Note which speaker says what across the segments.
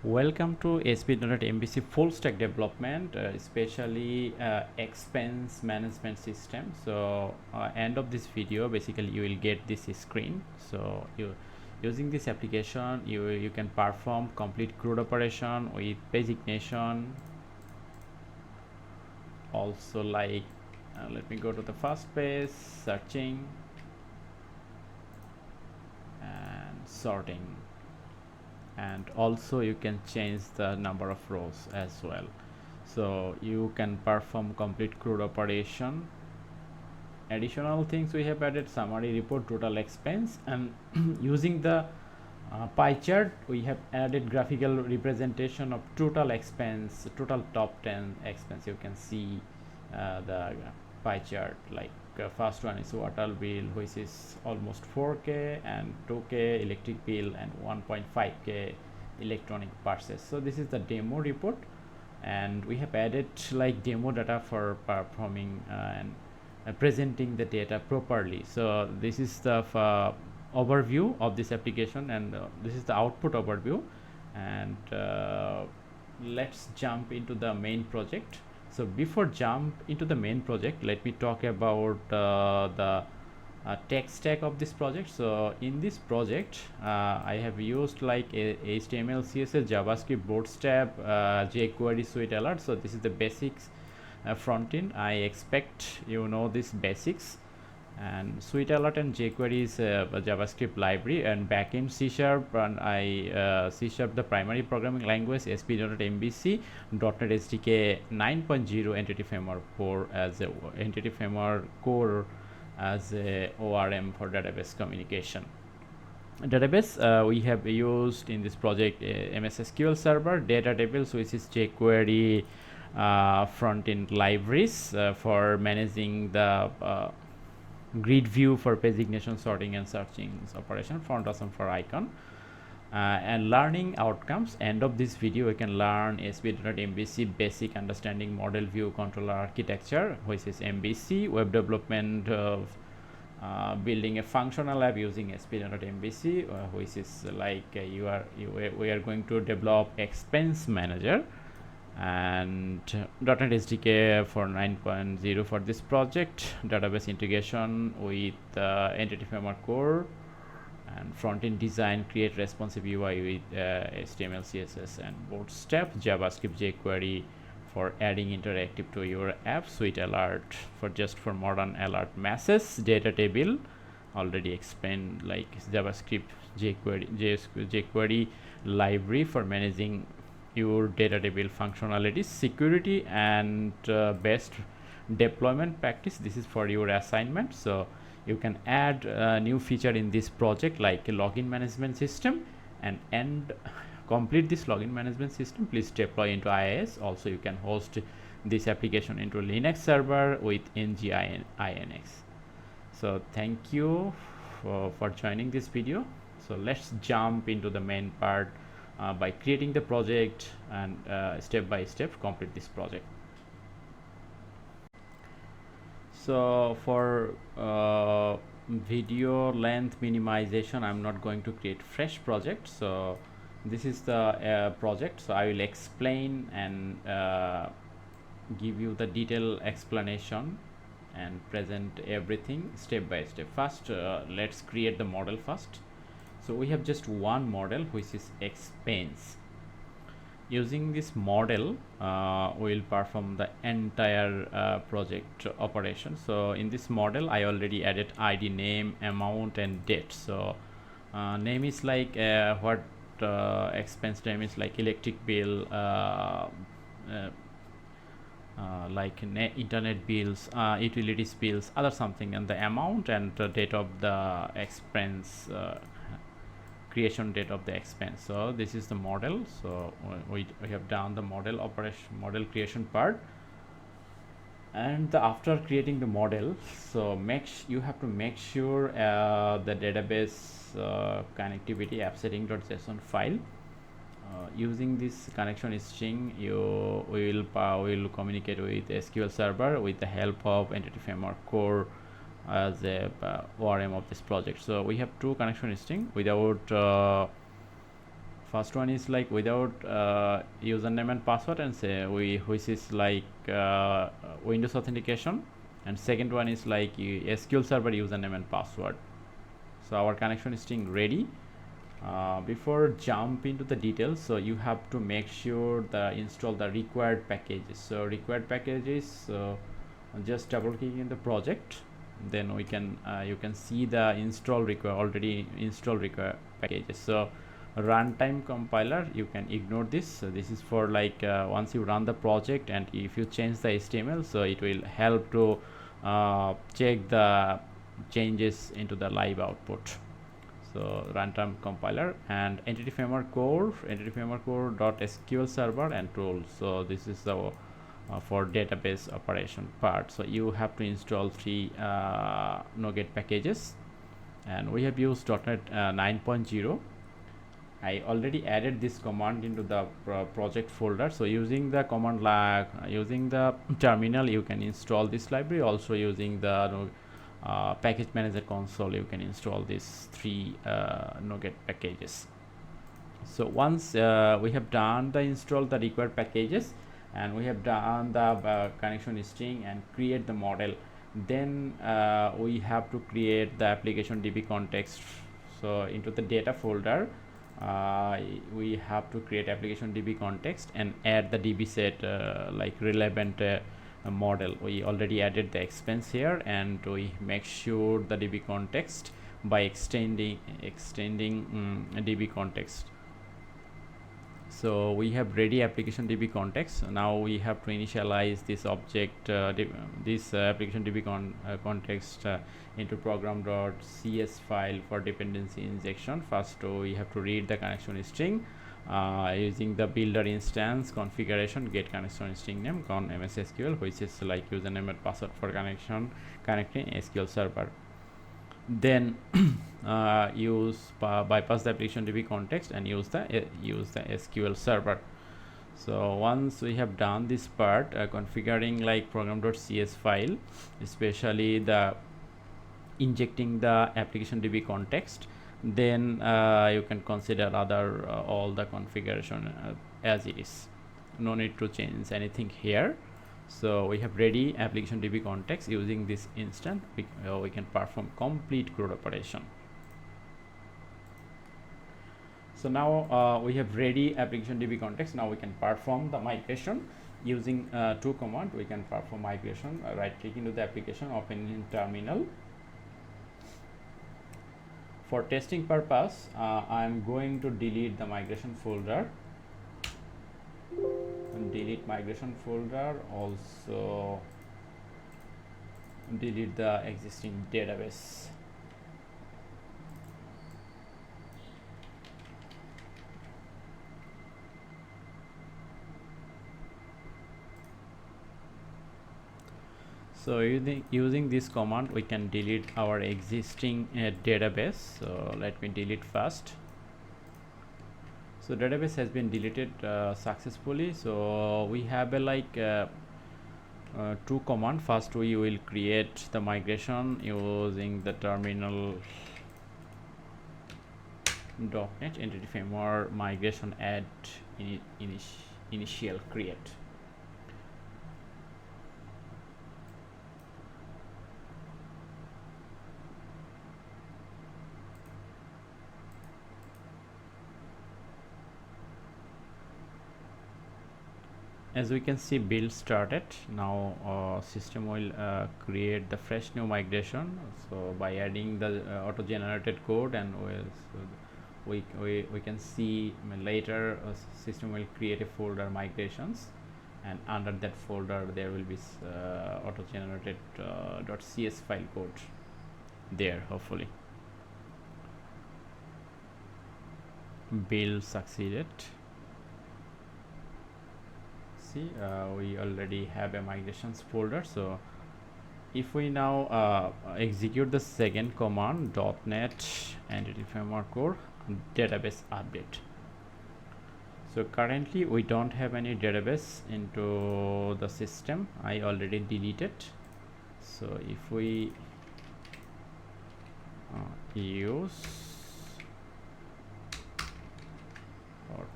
Speaker 1: Welcome to ASP.NET MVC full stack development, especially expense management system. So end of this video, basically you will get this screen. So you using this application, you can perform complete CRUD operation with page ignition. Also like let me go to the first page, searching and sorting, and also you can change the number of rows as well. So you can perform complete CRUD operation. Additional things we have added: summary report, total expense, and using the pie chart we have added graphical representation of total expense, total top 10 expense. You can see the pie chart, like first one is water bill, which is almost 4k, and 2k electric bill, and 1.5k electronic purchase. So this is the demo report, and we have added like demo data for performing and presenting the data properly. So this is the overview of this application, and this is the output overview. And let's jump into the main project. So before jump into the main project, let me talk about the tech stack of this project. So in this project I have used like HTML, CSS, JavaScript, Bootstrap, jQuery, Suite Alert. So this is the basics front end. I expect you know these basics. And Suite Alert and jQuery is a JavaScript library, and backend C#, and I C# the primary programming language, ASP.NET MVC, .NET SDK 9.0 Entity Framework Core as a Entity Framework Core as a ORM for database communication. Database we have used in this project MSSQL server, data tables, which is jQuery front-end libraries for managing the grid view for page ignition, sorting and searching operation, front awesome for icon, and learning outcomes. End of this video we can learn ASP.NET MVC basic understanding model view controller architecture, which is MVC, web development, building a functional app using ASP.NET MVC, which is like we are going to develop expense manager, and .NET SDK for 9.0 for this project, database integration with Entity Framework Core, and front-end design, create responsive UI with HTML, CSS, and Bootstrap, JavaScript, jQuery for adding interactive to your app, Suite Alert for modern alert messages, data table already explained, like JavaScript, jQuery library for managing your data table functionalities, security, and best deployment practice. This is for your assignment. So you can add a new feature in this project like a login management system, and complete this login management system, please deploy into IIS. Also you can host this application into Linux server with NGINX. So thank you for joining this video. So let's jump into the main part by creating the project and step by step complete this project. So for video length minimization, I'm not going to create fresh project. So this is the project. So I will explain and give you the detailed explanation and present everything step by step. First let's create the model first. So we have just one model, which is expense. Using this model we will perform the entire project operation. So in this model I already added ID, name, amount, and date. So name is like what expense name is like electric bill, like internet bills, utilities bills, other something, and the amount and the date of the expense, creation date of the expense. So this is the model. So we have done the model operation, model creation part. And after creating the model, so you have to make sure the database connectivity app setting.json file. Using this connection string, we will communicate with SQL server with the help of Entity Framework Core as a ORM of this project. So we have two connection string. Without first one is like without username and password, and say which is like Windows authentication, and second one is like SQL Server username and password. So our connection string ready. Before jump into the details, so you have to make sure the install the required packages. So required packages, so just double click in the project, then we can you can see the already install required packages. So runtime compiler, you can ignore this. So this is for like once you run the project and if you change the HTML, so it will help to check the changes into the live output. So runtime compiler and entity framework core dot SQL server and tools. So this is the for database operation part. So you have to install 3 NuGet packages, and we have used .NET 9.0. I already added this command into the project folder. So using the command like using the terminal, you can install this library. Also using the package manager console, you can install these 3 NuGet packages. So once we have done the install the required packages, and we have done the connection string and create the model, then we have to create the application DB context. So into the data folder, we have to create application DB context and add the DB set like relevant model. We already added the expense here, and we make sure the DB context by extending DB context. So we have ready application DB context. Now we have to initialize this object this application DB context into program.cs file for dependency injection. First we have to read the connection string using the builder instance configuration get connection string name con MSSQL, which is like username and password for connecting SQL server. Then bypass the application DB context and use the SQL server. So once we have done this part configuring like program.cs file, especially the injecting the application DB context, then you can consider other all the configuration as it is. No need to change anything here. So we have ready application DB context. Using this instance, we can perform complete CRUD operation. So now we have ready application DB context. Now we can perform the migration using 2 commands. We can perform migration. Right click into the application, open in terminal. For testing purpose, I am going to delete the migration folder. Delete migration folder, also delete the existing database. So using this command, we can delete our existing database. So let me delete first. So database has been deleted successfully. So we have a like 2 command. First we will create the migration using the terminal .NET entity framework migration add initial create. As we can see, build started. Now system will create the fresh new migration. So by adding the auto generated code, and we can see later system will create a folder migrations, and under that folder there will be auto generated .cs file code there. Hopefully build succeeded. We already have a migrations folder. So if we now execute the second command, .NET entity framework core database update. So currently we don't have any database into the system. I already deleted. So if we use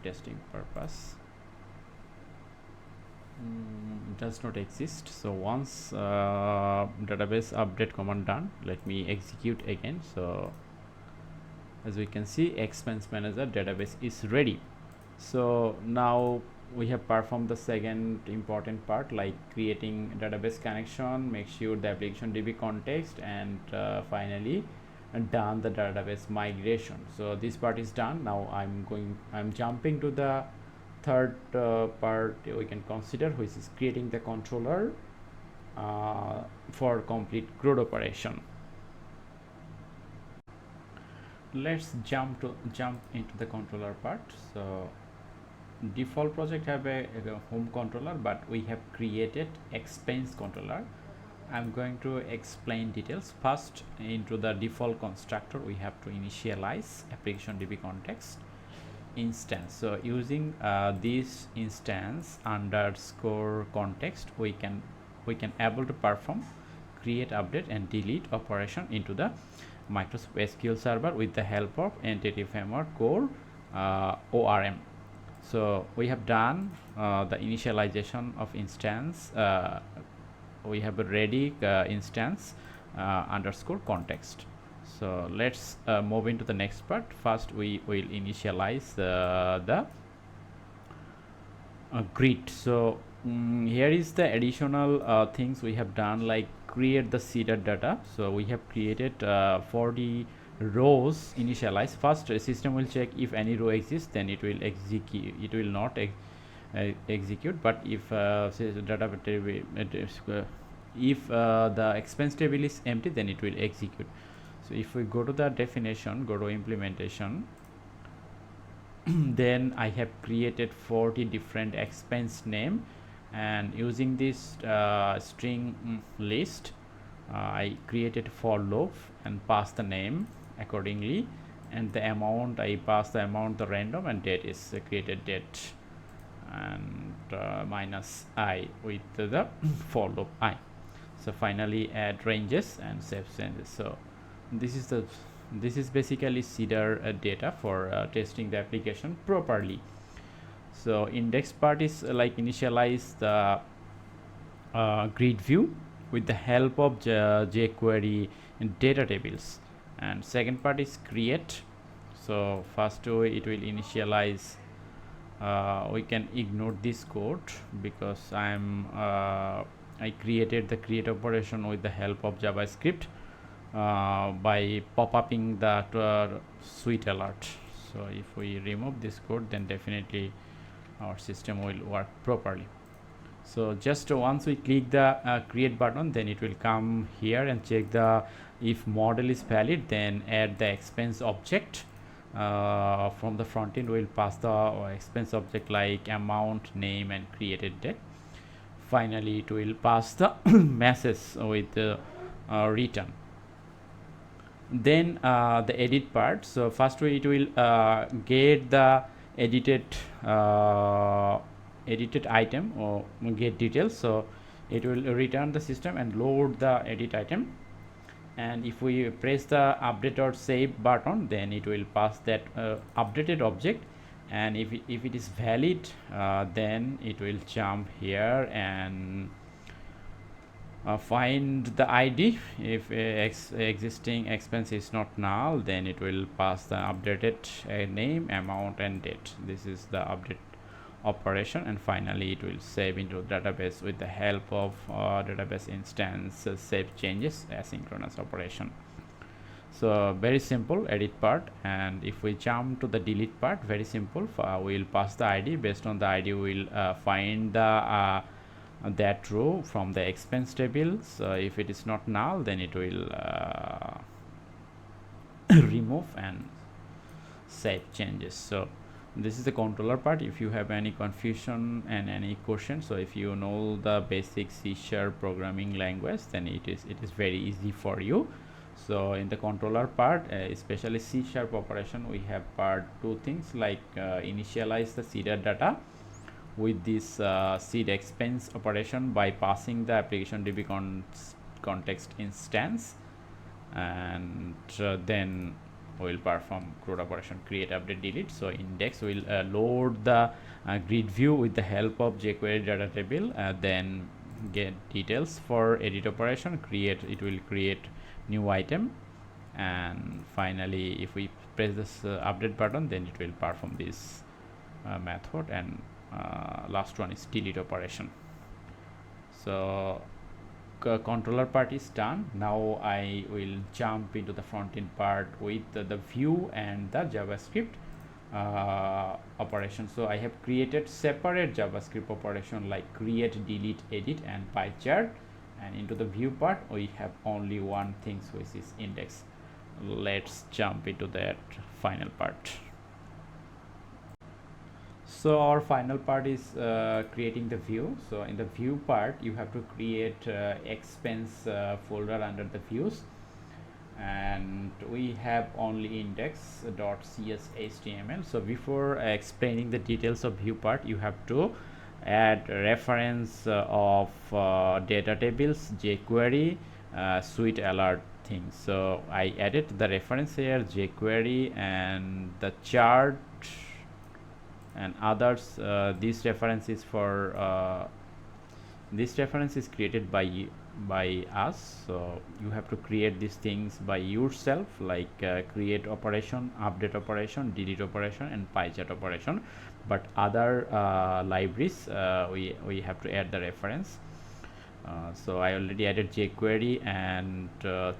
Speaker 1: testing purpose does not exist. So once database update command done, let me execute again. So as we can see, expense manager database is ready. So now we have performed the second important part, like creating I'm connection, make sure the application DB context, and finally done the database migration. So this part is done. Now I'm jumping to the third part we can consider, which is creating the controller for complete CRUD operation. Let's jump into the controller part. So default project have a home controller, but we have created expense controller. I'm going to explain details. First, into the default constructor, we have to initialize application DB context instance. So using this instance underscore context, we can able to perform create, update, and delete operation into the Microsoft SQL Server with the help of Entity Framework Core ORM. So we have done the initialization of instance. We have a ready instance underscore context. So let's move into the next part. First, we will initialize the grid. So here is the additional things we have done, like create the seeded data. So we have created 40 rows initialized. First, system will check if any row exists, then it will execute. It will not execute, but if data if the expense table is empty, then it will execute. So if we go to the definition, go to implementation, then I have created 40 different expense name, and using this string list, I created for loop and pass the name accordingly, and the amount, I pass the amount, the random, and date is created date, and minus I with the for loop I. So finally add ranges and save changes. So this is basically seeder data for testing the application properly. So index part is like initialize the grid view with the help of jQuery and data tables, and second part is create. So first it will initialize. We can ignore this code because I created the create operation with the help of JavaScript by pop-upping that sweet alert. So if we remove this code, then definitely our system will work properly. So just once we click the create button, then it will come here and check the if model is valid, then add the expense object. From the front end, we'll pass the expense object like amount, name, and created date. Finally, it will pass the message with return. Then the edit part. So first it will get the edited item or get details. So it will return the system and load the edit item, and if we press the update or save button, then it will pass that updated object, and if it is valid, then it will jump here and find the ID. If existing expense is not null, then it will pass the updated name, amount, and date. This is the update operation, and finally it will save into database with the help of database instance save changes asynchronous operation. So very simple edit part. And if we jump to the delete part, very simple. We will pass the ID. Based on the ID, we will find the that row from the expense table. So if it is not null, then it will remove and save changes. So this is the controller part. If you have any confusion and any question, so if you know the basic C# programming language, then it is very easy for you. So in the controller part, especially C# operation, we have part two things like initialize the seeded data with this seed expense operation by passing the application DB context instance, and then will perform CRUD operation create, update, delete. So index will load the grid view with the help of jQuery data table, then get details for edit operation, create, it will create new item, and finally if we press this update button, then it will perform this method, and last one is delete operation. So controller part is done. Now I will jump into the front end part with the view and the JavaScript operation. So I have created separate JavaScript operation like create, delete, edit, and pie chart, and into the view part we have only one thing, which is index. Let's jump into that final part. So our final part is creating the view. So in the view part you have to create expense folder under the views, and we have only index.cshtml. So before explaining the details of view part, you have to add reference of data tables, jQuery, suite alert things. So I added the reference here, jQuery, and the chart and others. This reference is for this reference is created by us, so you have to create these things by yourself, like create operation, update operation, delete operation, and pie chart operation. But other libraries we have to add the reference. So I already added jQuery and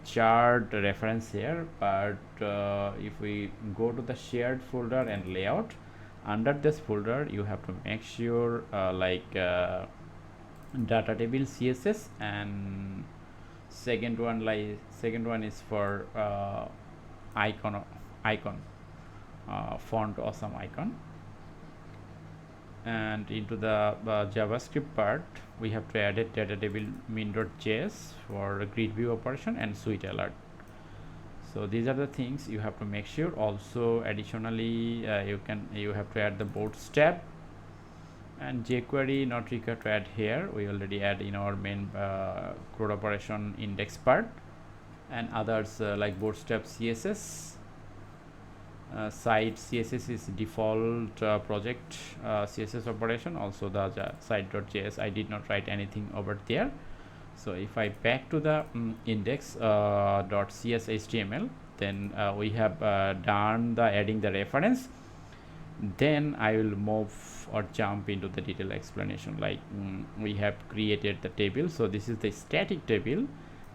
Speaker 1: chart reference here, but if we go to the shared folder and layout, under this folder you have to make sure data table CSS, and second one is for icon font awesome icon. And into the JavaScript part we have to add a data table min.js for grid view operation and suite alert. So these are the things you have to make sure. Also additionally you have to add the bootstrap and jQuery, not required to add here, we already add in our main CRUD operation index part, and others like bootstrap CSS, site CSS is default project CSS operation, also the site.js I did not write anything over there. So if I back to the index.cshtml, then we have done the adding the reference. Then I will move or jump into the detailed explanation, like we have created the table. So this is the static table,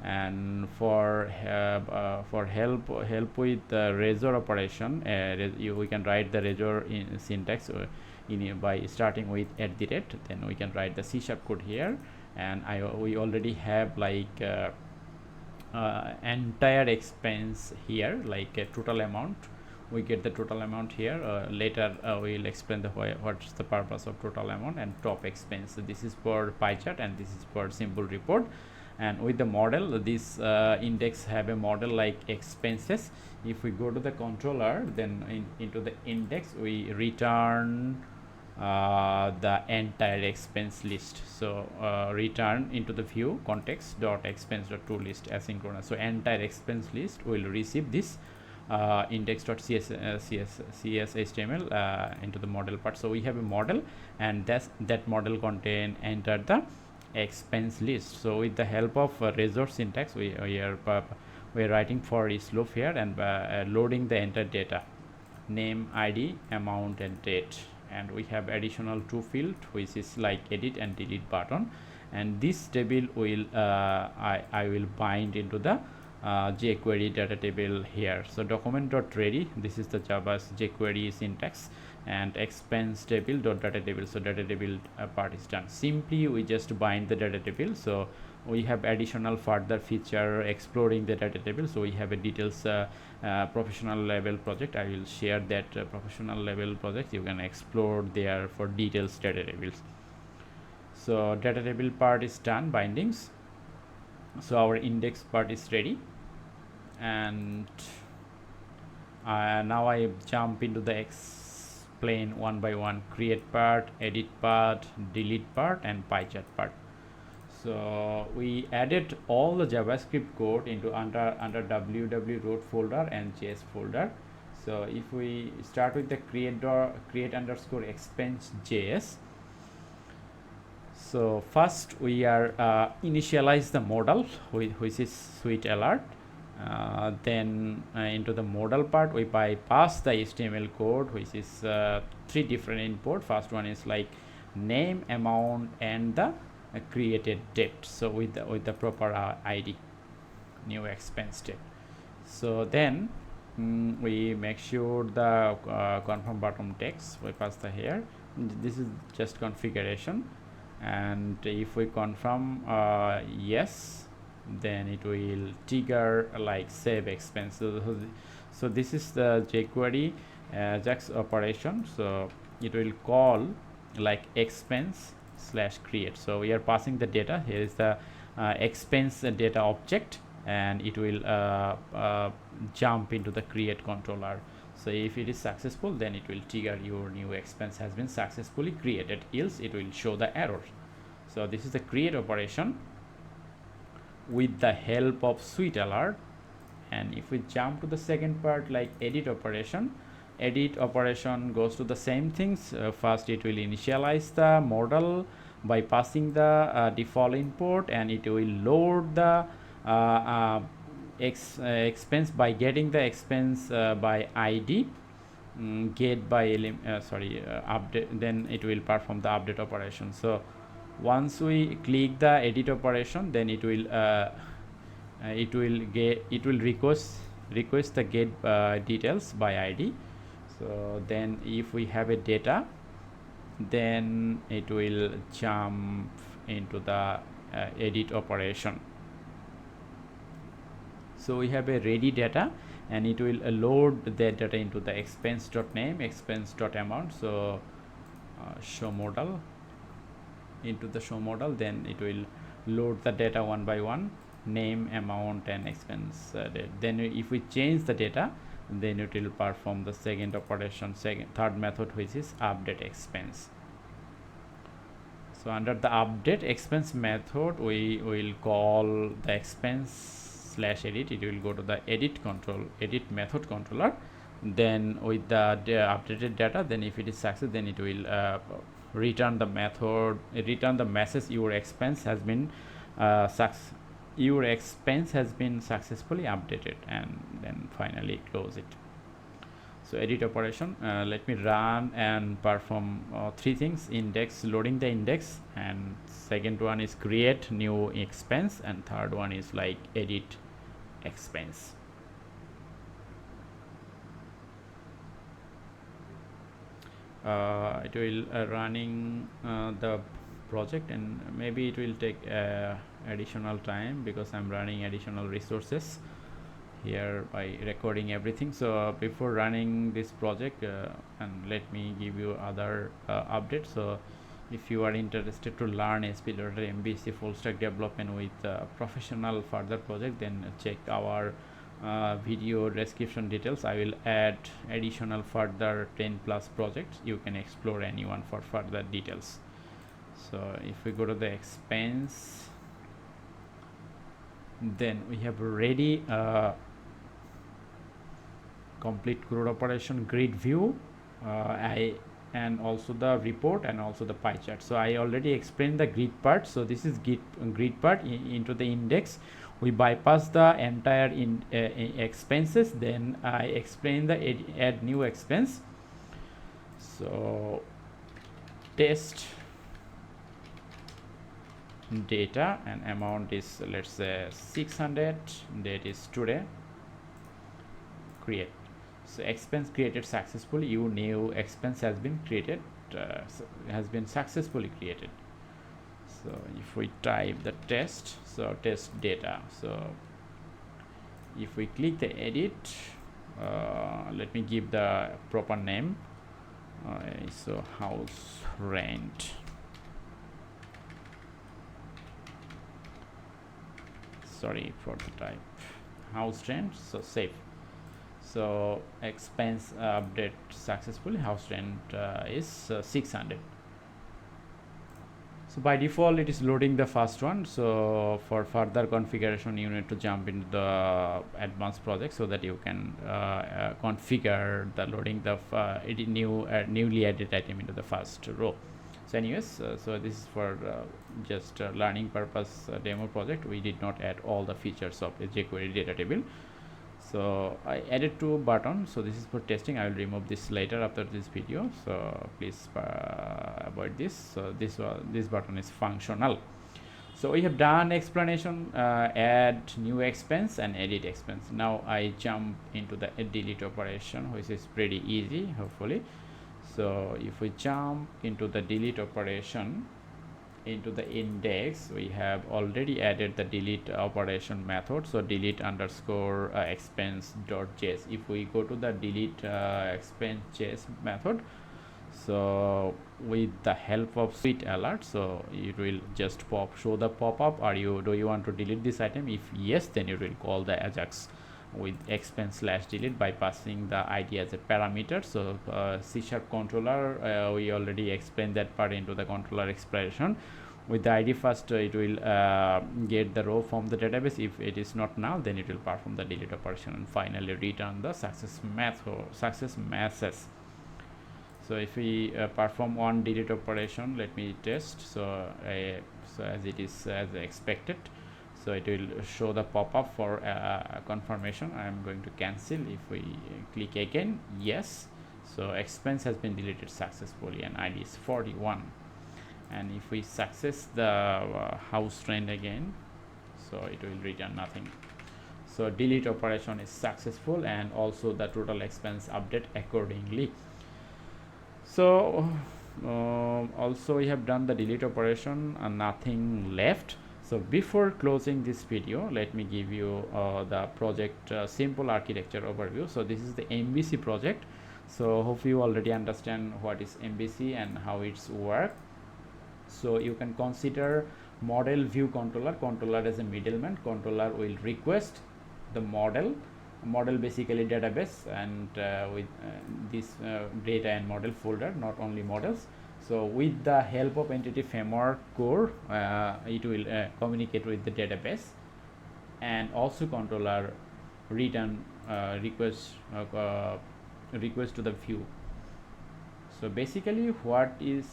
Speaker 1: and for help with the razor operation, we can write the razor in syntax by starting with @ then we can write the C# code here, and we already have like entire expense here, like a total amount. We get the total amount here. Later we will explain what's the purpose of total amount and top expense. So this is for pie chart and this is for simple report. And with the model, this index have a model like expenses. If we go to the controller, then into the index we return the entire expense list. So return into the view context.expense.toList asynchronous. So entire expense list will receive this index.cshtml into the model part. So we have a model, and that model contain enter the expense list. So with the help of razor syntax, we are writing for each loop here and loading the entered data, name, ID, amount, and date. And we have additional two field, which is like edit and delete button, and this table will I will bind into the jQuery data table here. So document.ready, this is the Java's jQuery syntax, and expense table dot data table. So data table part is done. Simply we just bind the data table. So we have additional further feature exploring the data table. So we have a details professional level project. I will share that professional level project. You can explore there for details data tables. So data table part is done, bindings. So our index part is ready, and now I jump into the explain one by one: create part, edit part, delete part, and pie chart part. So we added all the JavaScript code into under www root folder and js folder. So if we start with the create underscore expense JS, so first we are initialize the model which is suite alert. Then into the model part we bypass the HTML code, which is 3 different input. First one is like name, amount, and the created date, so with the proper ID, new expense date. So then we make sure the confirm bottom text we pass the here. This is just configuration, and if we confirm yes, then it will trigger like save expense. So this is the jQuery JAX operation. So it will call like expense slash create. So we are passing the data. Here is the expense data object, and it will jump into the create controller. So if it is successful, then it will trigger your new expense has been successfully created, else it will show the error. So this is the create operation with the help of suite alert. And if we jump to the second part, like edit operation goes to the same things. First it will initialize the model by passing the default input, and it will load the expense by getting the expense by ID, get by update. Then it will perform the update operation. So once we click the edit operation, then it will request the get details by ID. So then if we have a data, then it will jump into the edit operation. So we have a ready data, and it will load the data into the expense.name, expense.amount. So show model, into the show model, then it will load the data one by one, name, amount, and expense date. Then if we change the data, then it will perform the second operation, third method, which is update expense. So under the update expense method, we will call the expense slash edit. It will go to the edit method controller. Then with the updated data, then if it is success, then it will return the message your expense has been successfully updated, and then finally close it. So edit operation, let me run and perform 3 things: index, loading the index, and second one is create new expense, and third one is like edit expense. It will running the project, and maybe it will take additional time because I'm running additional resources here by recording everything. So before running this project, and let me give you other updates. So if you are interested to learn ASP.NET MVC full stack development with professional further project, then check our video description details. I will add additional further 10 plus projects. You can explore anyone for further details. So if we go to the expense, then we have already complete CRUD operation, grid view, and also the report, and also the pie chart. So I already explained the grid part. So this is grid part. Into the index, we bypass the entire expenses. Then I explain the add new expense. So test data, and amount is, let's say, 600, date is today, create. So expense created successfully. Your new expense has been created, successfully created. So if we type the test, so test data. So if we click the edit, let me give the proper name. So house rent. Sorry for the type, house rent. So save. So expense update successfully. House rent is 600. So by default it is loading the first one. So for further configuration you need to jump into the advanced project so that you can configure the loading the newly added item into the first row. So anyways, so this is for just learning purpose demo project. We did not add all the features of a jQuery data table. So I added 2 buttons. So this is for testing. I will remove this later after this video, so please avoid this. So this button is functional. So we have done explanation, add new expense and edit expense. Now I jump into the delete operation, which is pretty easy hopefully. So if we jump into the delete operation, into the index, we have already added the delete operation method. So delete underscore expense dot js. If we go to the delete expense js method, so with the help of suite alert, so it will just show the pop-up, do you want to delete this item? If yes, then it will call the ajax with expense slash delete by passing the id as a parameter. So C# controller, we already explained that part into the controller expression. With the id first, it will get the row from the database. If it is not null, then it will perform the delete operation and finally return the success messages. So if we perform one delete operation, let me test. So as it is as expected, so it will show the pop-up for confirmation. I am going to cancel. If we click again, yes, so expense has been deleted successfully and id is 41. And if we success the house trend again, so it will return nothing. So delete operation is successful and also the total expense update accordingly. So also we have done the delete operation and nothing left. So before closing this video, let me give you the project simple architecture overview. So this is the MVC project. So hope you already understand what is MVC and how it's work. So you can consider model view controller as a middleman. Controller will request the model basically database, and with this data and model folder, not only models. So with the help of entity framework core, it will communicate with the database, and also controller return request to the view. So basically what is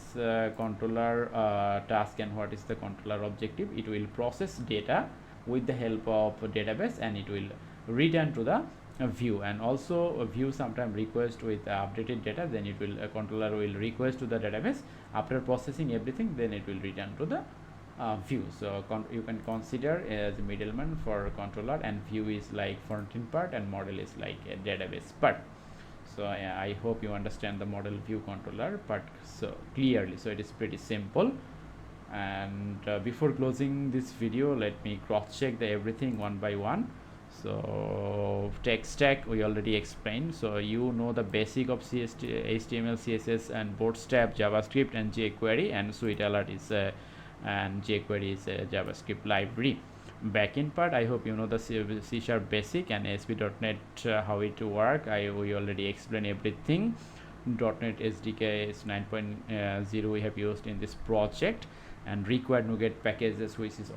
Speaker 1: controller task and what is the controller objective? It will process data with the help of a database and it will return to the view, and also a view sometimes request with updated data, then it will controller will request to the database. After processing everything, then it will return to the view. So you can consider as a middleman for controller, and view is like front end part and model is like a database part. So I hope you understand the model view controller part so clearly. So it is pretty simple. And before closing this video, let me cross check the everything one by one. So tech stack we already explained. So you know the basic of HTML, CSS and Bootstrap, JavaScript and jQuery, and suite alert is and jQuery is a JavaScript library. Backend part, I hope you know the C# basic and ASP.NET how it work. We already explained everything. .NET SDK is 9.0 we have used in this project, and required NuGet packages which is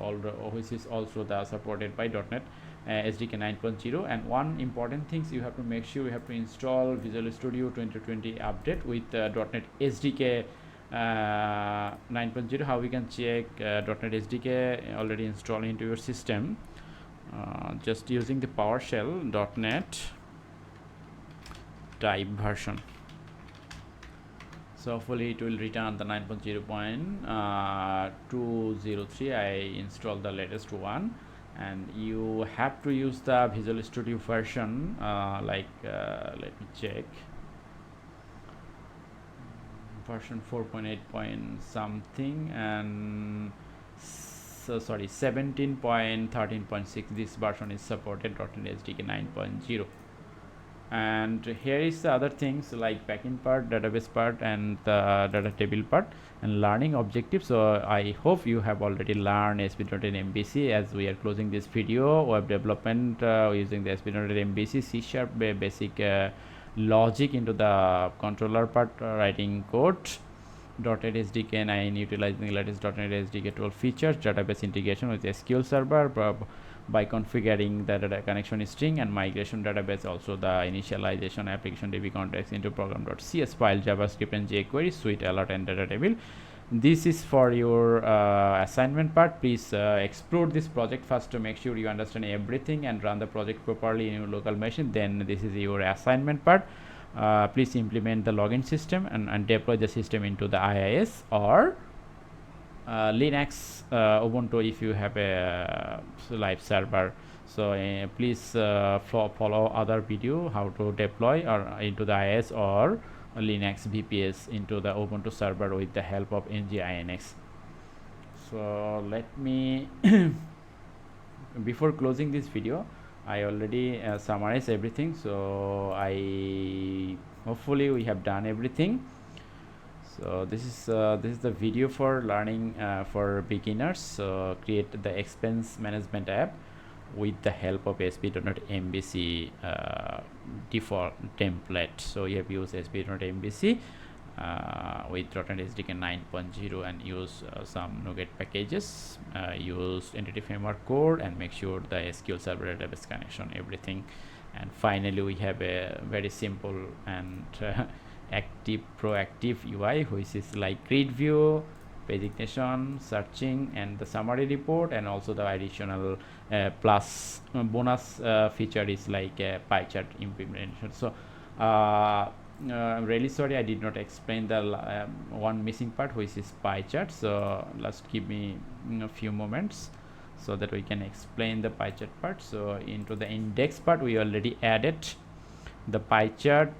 Speaker 1: also the supported by .NET SDK 9.0. And one important things you have to make sure you have to install Visual Studio 2020 update with .NET SDK 9.0. How we can check .NET SDK already installed into your system? Just using the PowerShell .NET type version. So hopefully it will return the 9.0.203. I installed the latest one, and you have to use the Visual Studio version let me check, version 4.8 point something, and so sorry 17.13.6. this version is supported .NET SDK 9.0. And here is the other things like backend part, database part, and the data table part, and learning objectives. So I hope you have already learned ASP.NET MVC. As we are closing this video, web development using the ASP.NET MVC, C# basic logic into the controller part, writing code, .NET SDK 9 utilizing the latest .NET SDK 12 features, database integration with SQL Server by configuring the data connection string and migration database, also the initialization application DB context into program.cs file, JavaScript and jQuery, suite alert and data table. This is for your assignment part. Please explore this project first to make sure you understand everything and run the project properly in your local machine. Then this is your assignment part. Please implement the login system and deploy the system into the IIS or Linux Ubuntu if you have a live server. So please follow other video how to deploy or into the IIS or Linux VPS into the Ubuntu server with the help of nginx. So let me before closing this video, I already summarized everything, so hopefully we have done everything. So this is the video for learning for beginners. So create the expense management app with the help of ASP.NET MVC default template. So you have used ASP.NET MVC with .NET SDK 9.0 and use some NuGet packages, use entity framework code, and make sure the SQL Server database connection, everything. And finally we have a very simple and active proactive UI, which is like grid view, page ignition, searching, and the summary report, and also the additional plus bonus feature is like a pie chart implementation. So I'm really sorry I did not explain the one missing part, which is pie chart. So let's give me a few moments so that we can explain the pie chart part. So into the index part we already added the pie chart.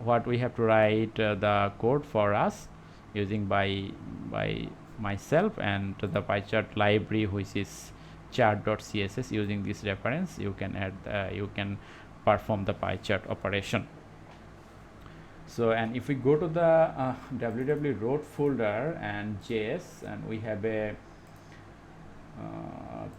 Speaker 1: What we have to write the code for us using by myself, and the pie chart library which is chart.css. Using this reference you can add you can perform the pie chart operation. So and if we go to the www root folder and js, and we have a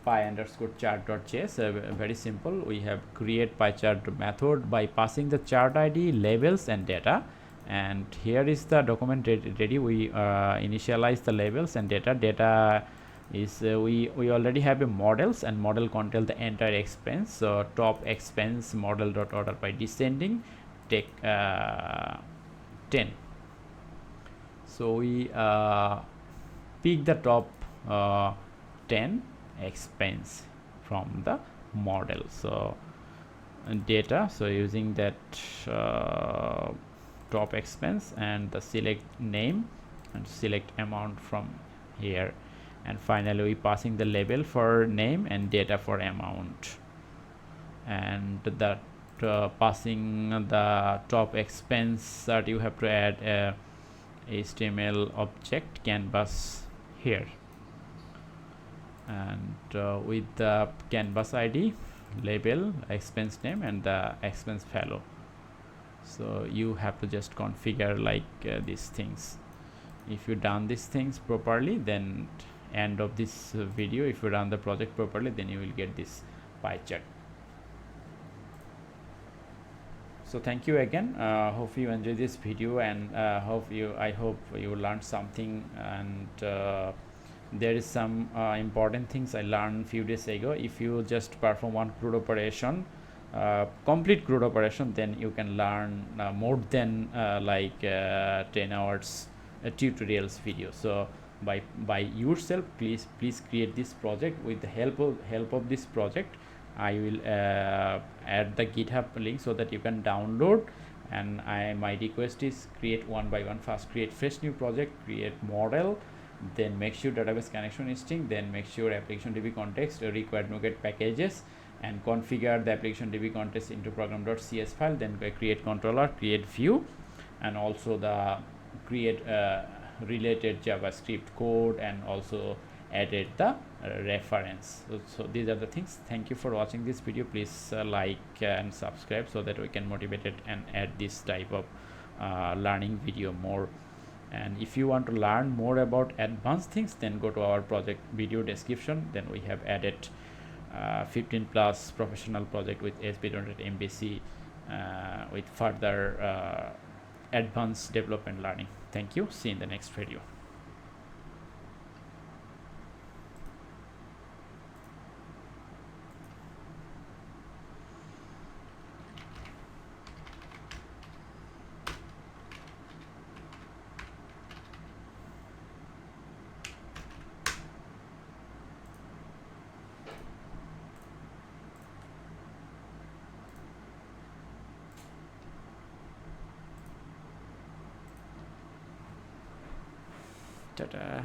Speaker 1: pie_chart.js, very simple. We have create pie chart method by passing the chart id, labels, and data. And here is the document ready. We initialize the labels and data is we already have a models, and model contain the entire expense. So top expense model.order by descending take 10. So we pick the top 10 expense from the model. So data, so using that top expense, and the select name and select amount from here, and finally we passing the label for name and data for amount, and that passing the top expense that you have to add a HTML object canvas here, and with the canvas id, label, expense name, and the expense value. So you have to just configure like these things. If you done these things properly, then end of this video, if you run the project properly, then you will get this pie chart. So thank you again. Hope you enjoyed this video, and I hope you learned something. And there is some important things I learned few days ago. If you just perform one CRUD operation, complete CRUD operation, then you can learn more than 10 hours tutorials video. So by yourself, please create this project. With the help of this project, I will add the GitHub link so that you can download. And my request is create one by one. First create fresh new project, create model, then make sure database connection string, then make sure application DB context, required NuGet packages, and configure the application DB context into program.cs file. Then create controller, create view, and also the create related JavaScript code, and also added the reference. So these are the things. Thank you for watching this video. Please like and subscribe so that we can motivate it and add this type of learning video more. And if you want to learn more about advanced things, then go to our project video description. Then we have added 15 plus professional project with ASP.NET MVC with further advanced development learning. Thank you. See you in the next video. Ta-da.